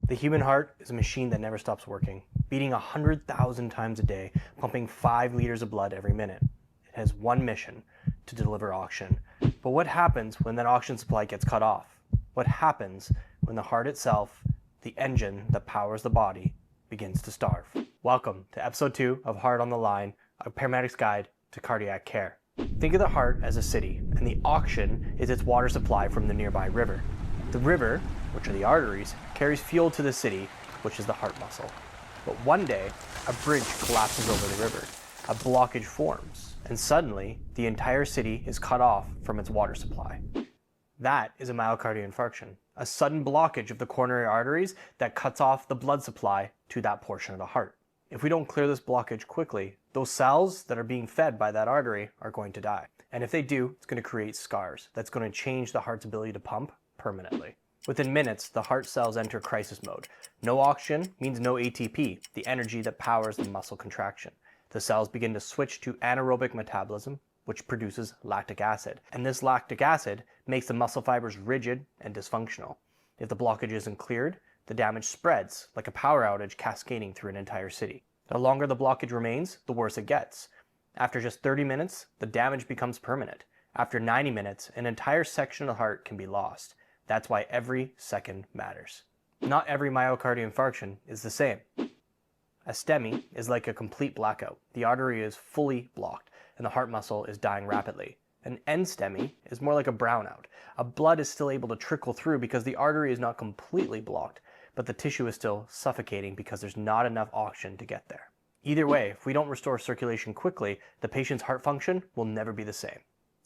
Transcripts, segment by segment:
The human heart is a machine that never stops working, beating 100,000 times a day, pumping 5 liters of blood every minute. It has one mission: to deliver oxygen. But what happens when that oxygen supply gets cut off? What happens when the heart itself, the engine that powers the body, begins to starve? Welcome to episode 2 of Heart on the Line, a paramedic's guide to cardiac care. Think of the heart as a city, and the oxygen is its water supply from the nearby river. The river, which are the arteries, carries fuel to the city, which is the heart muscle. But one day, a bridge collapses over the river, a blockage forms, and suddenly the entire city is cut off from its water supply. That is a myocardial infarction, a sudden blockage of the coronary arteries that cuts off the blood supply to that portion of the heart. If we don't clear this blockage quickly, those cells that are being fed by that artery are going to die. And if they do, it's going to create scars. That's going to change the heart's ability to pump permanently. Within minutes, the heart cells enter crisis mode. No oxygen means no ATP, the energy that powers the muscle contraction. The cells begin to switch to anaerobic metabolism, which produces lactic acid. And this lactic acid makes the muscle fibers rigid and dysfunctional. If the blockage isn't cleared, the damage spreads like a power outage cascading through an entire city. The longer the blockage remains, the worse it gets. After just 30 minutes, the damage becomes permanent. After 90 minutes, an entire section of the heart can be lost. That's why every second matters. Not every myocardial infarction is the same. A STEMI is like a complete blackout. The artery is fully blocked and the heart muscle is dying rapidly. An NSTEMI is more like a brownout. Blood is still able to trickle through because the artery is not completely blocked, but the tissue is still suffocating because there's not enough oxygen to get there. Either way, if we don't restore circulation quickly, the patient's heart function will never be the same.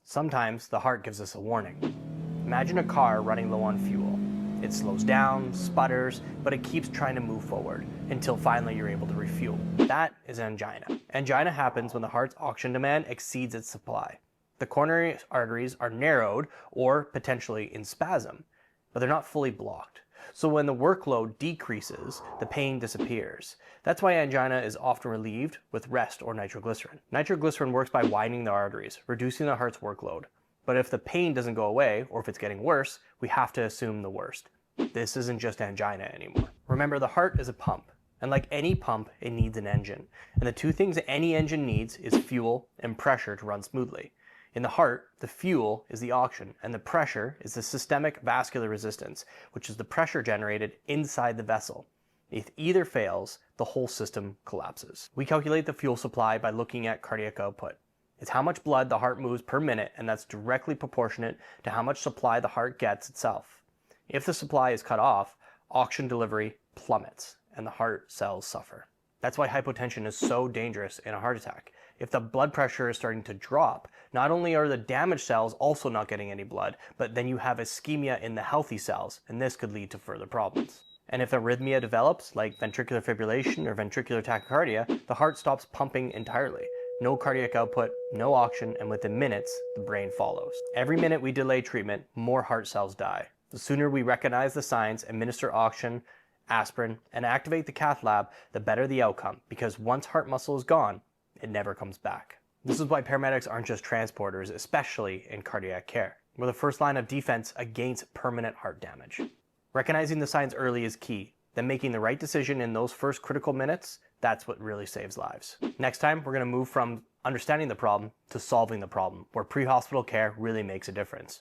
Sometimes the heart gives us a warning. Imagine a car running low on fuel. It slows down, sputters, but it keeps trying to move forward until finally you're able to refuel. That is angina. Angina happens when the heart's oxygen demand exceeds its supply. The coronary arteries are narrowed or potentially in spasm, but they're not fully blocked. So when the workload decreases, the pain disappears. That's why angina is often relieved with rest or nitroglycerin. Nitroglycerin works by widening the arteries, reducing the heart's workload. But if the pain doesn't go away, or if it's getting worse, we have to assume the worst. This isn't just angina anymore. Remember, the heart is a pump, and like any pump, it needs an engine. And the two things that any engine needs is fuel and pressure to run smoothly. In the heart, the fuel is the oxygen, and the pressure is the systemic vascular resistance, which is the pressure generated inside the vessel. If either fails, the whole system collapses. We calculate the fuel supply by looking at cardiac output. It's how much blood the heart moves per minute, and that's directly proportionate to how much supply the heart gets itself. If the supply is cut off, oxygen delivery plummets, and the heart cells suffer. That's why hypotension is so dangerous in a heart attack. If the blood pressure is starting to drop, not only are the damaged cells also not getting any blood, but then you have ischemia in the healthy cells, and this could lead to further problems. And if arrhythmia develops, like ventricular fibrillation or ventricular tachycardia, the heart stops pumping entirely. No cardiac output, no oxygen, and within minutes, the brain follows. Every minute we delay treatment, more heart cells die. The sooner we recognize the signs, administer oxygen, aspirin, and activate the cath lab, the better the outcome, because once heart muscle is gone, it never comes back. This is why paramedics aren't just transporters, especially in cardiac care. We're the first line of defense against permanent heart damage. Recognizing the signs early is key. Then making the right decision in those first critical minutes, that's what really saves lives. Next time, we're going to move from understanding the problem to solving the problem, where pre-hospital care really makes a difference.